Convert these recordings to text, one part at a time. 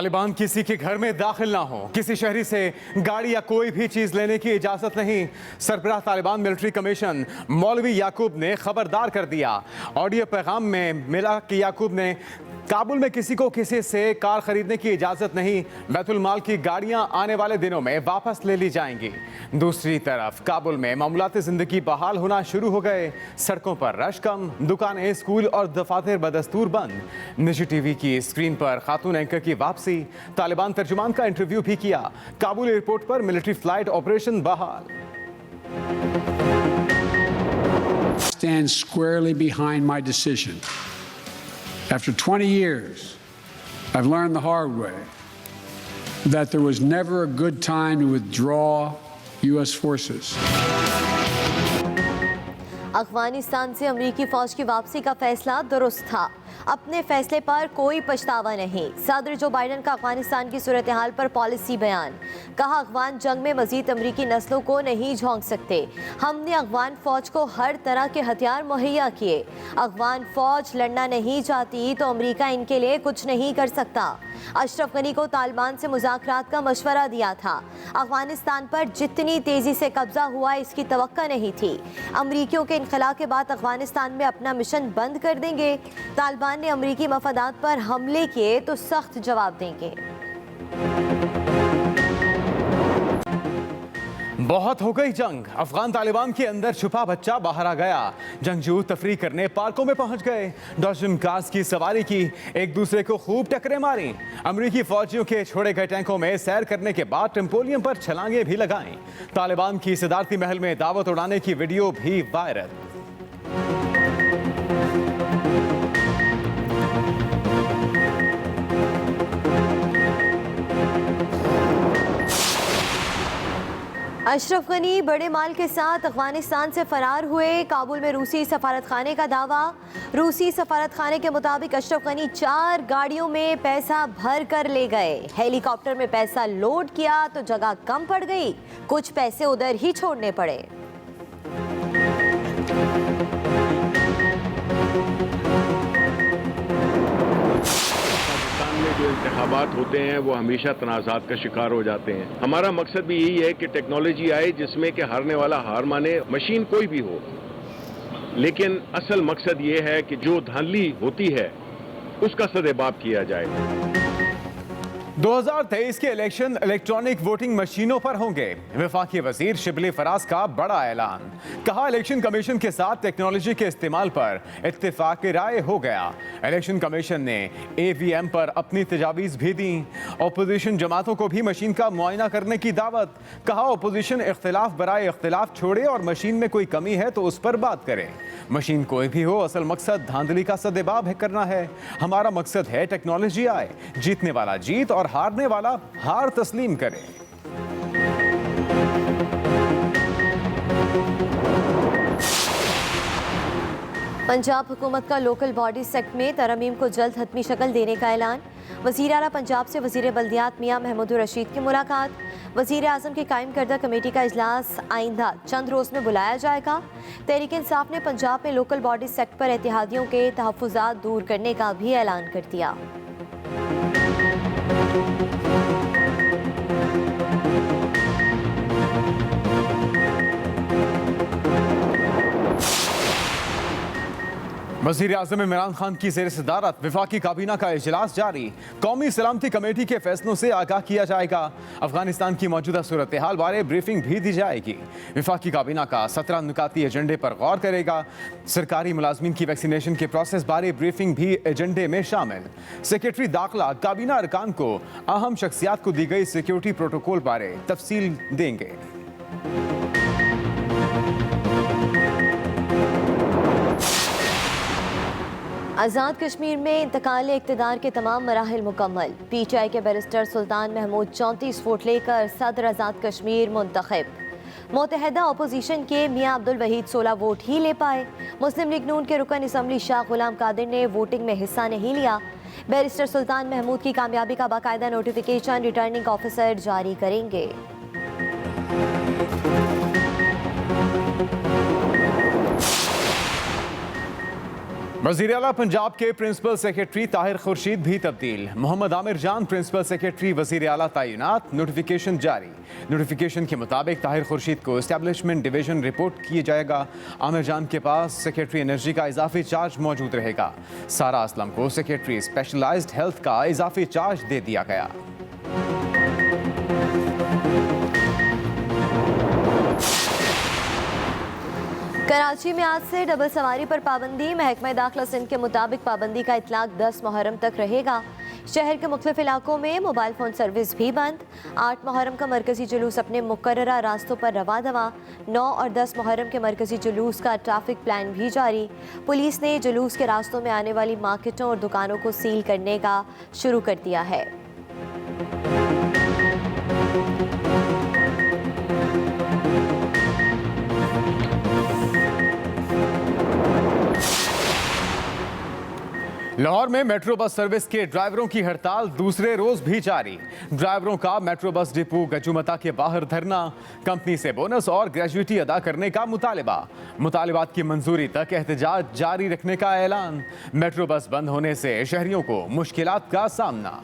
तालिबान किसी के घर में दाखिल ना हो, किसी शहरी से गाड़ी या कोई भी चीज लेने की इजाजत नहीं। सरबराह तालिबान मिलिट्री कमीशन मौलवी याकूब ने खबरदार कर दिया। ऑडियो पैगाम में मिला कि याकूब ने काबुल में किसी को किसी से कार खरीदने की इजाजत नहीं। बैतुल माल की गाड़ियां आने वाले दिनों में वापस ले ली जाएंगी। दूसरी तरफ काबुल में मामूलाती जिंदगी बहाल होना शुरू हो गए। सड़कों पर रश कम, दुकानें, स्कूल और दफातर बदस्तूर बंद। निजी टीवी की स्क्रीन पर खातून एंकर की वापसी। तालिबान तर्जुमान का इंटरव्यू भी किया। काबुल एयरपोर्ट पर मिलिट्री फ्लाइट ऑपरेशन बहाल। Stand squarely behind my decision. After 20 years, I've learned the hard way that there was never a good time to withdraw U.S. forces. Afghanistan से अमेरिकी फौज की वापसी का फैसला दुरुस्त था। अपने फैसले पर कोई पछतावा नहीं। सदर जो बाइडन का अफगानिस्तान की सूरत हाल पर पॉलिसी बयान। कहा, अफगान जंग में मजीद अमेरिकी नस्लों को नहीं झोंक सकते। हमने अफगान फौज को हर तरह के हथियार मुहैया किए। अफगान फौज लड़ना नहीं चाहती तो अमेरिका इनके लिए कुछ नहीं कर सकता। अशरफ गनी को तालिबान से मुज़ाकरात का मशवरा दिया था। अफगानिस्तान पर जितनी तेजी से कब्जा हुआ इसकी तवक्का नहीं थी। अमरीकियों के इनखला के बाद अफगानिस्तान में अपना मिशन बंद कर देंगे। तालिबान ने अमरीकी मफादात पर हमले किए तो सख्त जवाब देंगे। बहुत हो गई जंग। अफगान तालिबान के अंदर छुपा बच्चा बाहर आ गया। जंगजू तफरी करने पार्कों में पहुंच गए। डॉल्फिन कार्स की सवारी की, एक दूसरे को खूब टक्करें मारी। अमेरिकी फौजियों के छोड़े गए टैंकों में सैर करने के बाद टेम्पोलियम पर छलांगे भी लगाईं। तालिबान की सदारती महल में दावत उड़ाने की वीडियो भी वायरल। अशरफ गनी बड़े माल के साथ अफगानिस्तान से फरार हुए। काबुल में रूसी सफारत खाने का दावा। रूसी सफारत खाने के मुताबिक अशरफ गनी 4 गाड़ियों में पैसा भर कर ले गए। हेलीकॉप्टर में पैसा लोड किया तो जगह कम पड़ गई, कुछ पैसे उधर ही छोड़ने पड़े। जो इंतखाबात होते हैं वो हमेशा तनाज़ात का शिकार हो जाते हैं। हमारा मकसद भी यही है कि टेक्नोलॉजी आए जिसमें कि हारने वाला हार माने। मशीन कोई भी हो, लेकिन असल मकसद ये है कि जो धांधली होती है उसका सदेबाब किया जाए। 2023 के इलेक्शन इलेक्ट्रॉनिक वोटिंग मशीनों पर होंगे। वफाकी वजीर शिबली फराज का बड़ा ऐलान। कहा, इलेक्शन कमीशन के साथ टेक्नोलॉजी के इस्तेमाल पर इत्तेफाक राय हो गया। इलेक्शन कमीशन ने AVM पर अपनी तजावीज़ भी दी। अपोजिशन जमातों को भी मशीन का मुआयना करने की दावत। कहा, अपोजिशन इख्तिलाफ बराए इख्तिलाफ छोड़े और मशीन में कोई कमी है तो उस पर बात करें। मशीन कोई भी हो, असल मकसद धांधली का सदेबाब करना है। हमारा मकसद है टेक्नोलॉजी आए, जीतने वाला जीत और हारने वाला हार तस्लीम करे। पंजाब हुकूमत का लोकल बॉडी सेक्ट में तरमीम को जल्द हतमी शक्ल देने का ऐलान। वज़ीर आला पंजाब से वज़ीर बल्दियात मियां महमूद रशीद की मुलाकात। वज़ीर आज़म की कायम करदा कमेटी का इजलास आइंदा चंद रोज़ में बुलाया जाएगा। तहरीक इंसाफ ने पंजाब में लोकल बॉडी सेक्ट पर एतिहादियों के तहफ़्फ़ुज़ात दूर करने का भी ऐलान कर दिया। वज़ीर आज़म इमरान खान की ज़ेर सदारत वफाकी काबीना का इजलास जारी। कौमी सलामती कमेटी के फैसलों से आगाह किया जाएगा। अफगानिस्तान की मौजूदा सूरत हाल बारे ब्रीफिंग भी दी जाएगी। वफाकी काबीना का 17 नुकाती एजेंडे पर गौर करेगा। सरकारी मुलाजमीन की वैक्सीनेशन के प्रोसेस बारे ब्रीफिंग भी एजेंडे में शामिल। सेक्रेटरी दाखिला काबीना अरकान को अहम शख्सियात को दी गई सिक्योरिटी प्रोटोकॉल बारे तफसील देंगे। आज़ाद कश्मीर में इंतकाल इक़्तिदार के तमाम मराहिल मुकम्मल। PTI के बैरिस्टर सुल्तान महमूद 34 वोट लेकर सदर आज़ाद कश्मीर मुंतखब। मुत्तहिदा अपोजिशन के मियां अब्दुल वहीद 16 वोट ही ले पाए। मुस्लिम लीग नून के रुकन असम्बली शाह गुलाम कादिर ने वोटिंग में हिस्सा नहीं लिया। बैरिस्टर सुल्तान महमूद की कामयाबी का बाकायदा नोटिफिकेशन रिटर्निंग ऑफिसर जारी करेंगे। वज़ीर आला पंजाब के प्रिंसिपल सेक्रेटरी ताहिर खुर्शीद भी तब्दील। मोहम्मद आमिर जान प्रिंसिपल सेक्रेटरी वज़ीर आला तैनात। नोटिफिकेशन जारी। नोटिफिकेशन के मुताबिक ताहिर खुर्शीद को एस्टैब्लिशमेंट डिवीजन रिपोर्ट किया जाएगा। आमिर जान के पास सेक्रेटरी एनर्जी का इजाफी चार्ज मौजूद रहेगा। सारा असलम को सेक्रेटरी स्पेशलाइज्ड हेल्थ का इजाफी चार्ज दे दिया गया। कराची में आज से डबल सवारी पर पाबंदी। महकमा दाखिला सिंध के मुताबिक पाबंदी का इतलाक 10 मुहर्रम तक रहेगा। शहर के मुख्तलिफ इलाकों में मोबाइल फ़ोन सर्विस भी बंद। 8 मुहर्रम का मरकजी जुलूस अपने मुकर्ररा रास्तों पर रवा दवा। 9 और 10 मुहर्रम के मरकजी जुलूस का ट्रैफिक प्लान भी जारी। पुलिस ने जुलूस के रास्तों में आने वाली मार्केटों और दुकानों को सील करने का शुरू कर दिया है। लाहौर में मेट्रो बस सर्विस के ड्राइवरों की हड़ताल दूसरे रोज भी जारी। ड्राइवरों का मेट्रो बस डिपो गजुमता के बाहर धरना। कंपनी से बोनस और ग्रेजुइटी अदा करने का मुतालिबात की मंजूरी तक एहतजाज जारी रखने का ऐलान। मेट्रो बस बंद होने से शहरियों को मुश्किलात का सामना।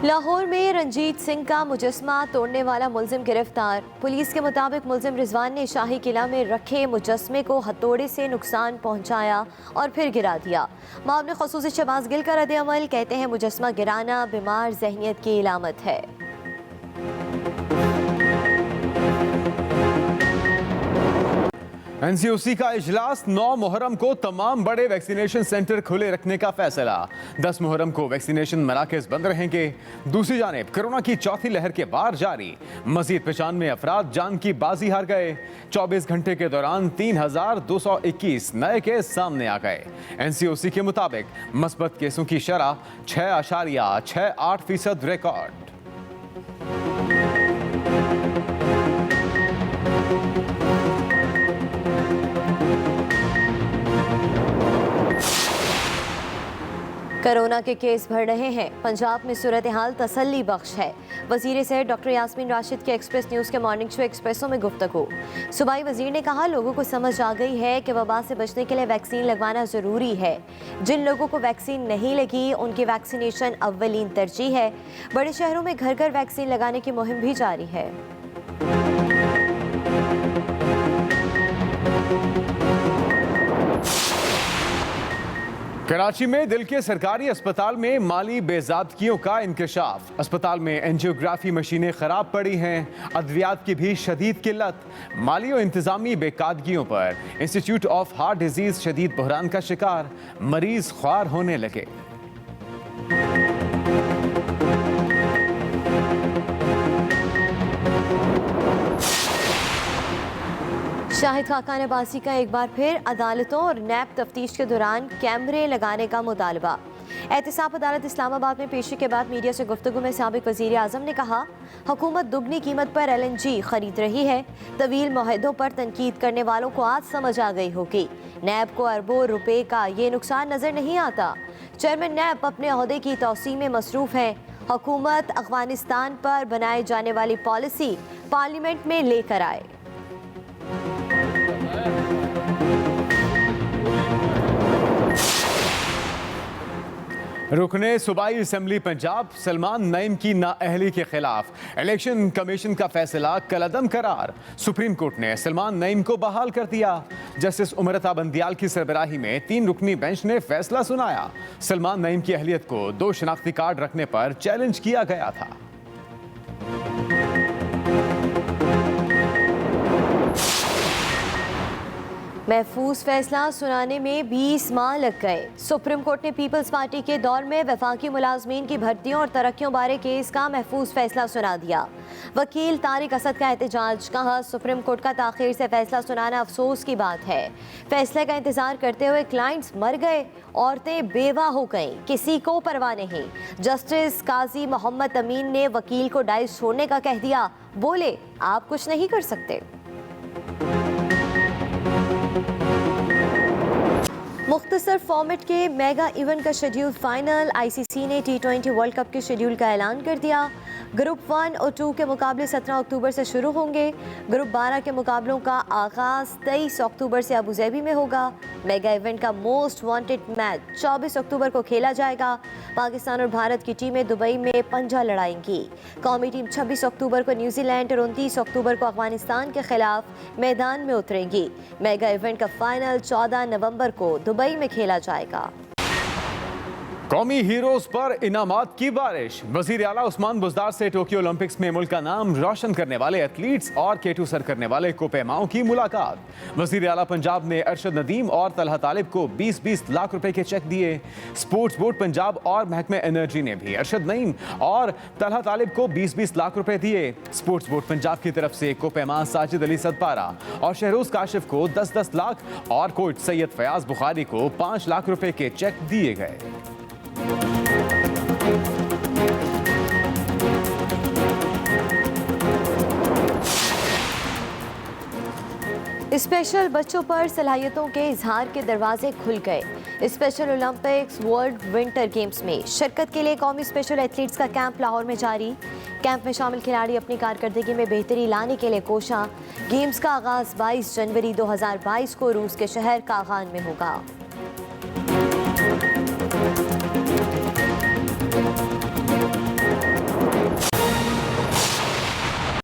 लाहौर में रंजीत सिंह का मुजस्मा तोड़ने वाला मुलजिम गिरफ्तार। पुलिस के मुताबिक मुलजिम रिजवान ने शाही किला में रखे मुजस्मे को हथौड़े से नुकसान पहुंचाया और फिर गिरा दिया। मामले खसूसी शहबाज गिल का रद्द-ए-अमल। कहते हैं मुजस्मा गिराना बीमार जहनियत की इलामत है। एनसीओसी का इजलास। 9 मुहर्रम को तमाम बड़े वैक्सीनेशन सेंटर खुले रखने का फैसला। 10 मुहर्रम को वैक्सीनेशन मराकज बंद रहेंगे। दूसरी जानिब कोरोना की चौथी लहर के बाद जारी। मजीद 95 अफराद जान की बाजी हार गए। 24 घंटे के दौरान 3221 नए केस सामने आ गए। एनसीओसी के मुताबिक मस्बत केसों की शरह 6.68% रिकॉर्ड। कोरोना के केस बढ़ रहे हैं। पंजाब में सूरत हाल तसल्ली बख्श है। वजीर सेहत डॉक्टर यास्मीन राशिद के एक्सप्रेस न्यूज़ के मॉर्निंग शो एक्सप्रेसों में गुफ्तगू। सूबाई वजीर ने कहा, लोगों को समझ आ गई है कि वबा से बचने के लिए वैक्सीन लगवाना ज़रूरी है। जिन लोगों को वैक्सीन नहीं लगी उनकी वैक्सीनेशन अव्वलीन तरजीह है। बड़े शहरों में घर घर वैक्सीन लगाने की मुहिम भी जारी है। कराची में दिल के सरकारी अस्पताल में माली बेज़ाबतियों का इंकशाफ। अस्पताल में एंजियोग्राफी मशीनें खराब पड़ी हैं। अद्वियात की भी शदीद किल्लत। माली और इंतजामी बेकादगियों पर इंस्टीट्यूट ऑफ हार्ट डिजीज शदीद बहरान का शिकार। मरीज ख्वार होने लगे। शाहिद खाकान अब्बासी का एक बार फिर अदालतों और नैब तफ्तीश के दौरान कैमरे लगाने का मुतालबा। एहतिसाब अदालत इस्लामाबाद में पेशी के बाद मीडिया से गुफ्तगू में साबिक वज़ीर आज़म ने कहा, हुकूमत दुगनी कीमत पर LNG खरीद रही है। तवील मुआहदों पर तनकीद करने वालों को आज समझ आ गई होगी। नैब को अरबों रुपए का ये नुकसान नजर नहीं आता। चेयरमैन नैब अपने ओहदे की तौसी में मसरूफ है। हुकूमत अफगानिस्तान पर बनाए जाने वाली पॉलिसी पार्लियामेंट में लेकर आए। रुकने सूबाई असम्बली पंजाब सलमान नईम की नाअहली के खिलाफ इलेक्शन कमीशन का फैसला कलअदम करार। सुप्रीम कोर्ट ने सलमान नईम को बहाल कर दिया। जस्टिस उमरता बंदियाल की सरबराही में 3 रुकनी बेंच ने फैसला सुनाया। सलमान नईम की अहलियत को 2 शनाख्ती कार्ड रखने पर चैलेंज किया गया था। महफूज फैसला सुनाने में 20 माह लग गए। सुप्रीम कोर्ट ने पीपल्स पार्टी के दौर में वफाकी मुलाजमीन की भर्तियों और तरक्कियों बारे केस का महफूज फैसला सुना दिया। वकील तारिक असद का एहतजाज। कहा, सुप्रीम कोर्ट का ताखीर से फैसला सुनाना अफसोस की बात है। फैसले का इंतजार करते हुए क्लाइंट्स मर गए, औरतें बेवा हो गईं, किसी को परवाह नहीं। जस्टिस काजी मोहम्मद अमीन ने वकील को डाइस छोड़ने का कह दिया। बोले, आप कुछ नहीं कर सकते। मुख्तसर फॉर्मेट के मेगा इवेंट का शेड्यूल फाइनल। ICC ने T20 वर्ल्ड कप के शेड्यूल का ऐलान कर दिया। ग्रुप 1 और 2 के मुकाबले 17 अक्टूबर से शुरू होंगे। ग्रुप 12 के मुकाबलों का आगाज 23 अक्टूबर से अबू धाबी में होगा। मेगा इवेंट का मोस्ट वांटेड मैच 24 अक्टूबर को खेला जाएगा। पाकिस्तान और भारत की टीमें दुबई में पंजा लड़ाएंगी। कौमी टीम 26 अक्टूबर को न्यूजीलैंड और 29 अक्टूबर को अफगानिस्तान के खिलाफ मैदान में उतरेंगी। मेगा इवेंट का फाइनल 14 नवंबर को दुबई में खेला जाएगा। कौमी हीरोज पर इनामात की बारिश। वजीर आला उस्मान बुज़दार से टोक्यो ओलंपिक्स में मुल्क का नाम रोशन करने वाले एथलीट्स और केटू सर करने वाले कोपेमाओं की मुलाकात। वजीर आला पंजाब ने अरशद नदीम और तलहा तालिब को 20-20 लाख रुपए के चेक दिए। स्पोर्ट्स बोर्ड पंजाब और महकमे एनर्जी ने भी अरशद नईम और तलहा तालिब को 20-20 लाख रुपए दिए। स्पोर्ट्स बोर्ड पंजाब की तरफ से कोपेमा साजिद अली सदपारा और शहरोज काशिफ को 10-10 लाख और कोच सैयद फयाज बुखारी को 5 लाख रुपए के चेक दिए गए। स्पेशल बच्चों पर सलाहियतों के इजहार के दरवाजे खुल गए। Special Olympics world winter games में शिरकत के लिए कौमी स्पेशल एथलीट्स का कैंप लाहौर में जारी। कैंप में शामिल खिलाड़ी अपनी कारकर्दगी में बेहतरी लाने के लिए कोशां। गेम्स का आगाज 22 जनवरी 2022 को रूस के शहर कागान में होगा।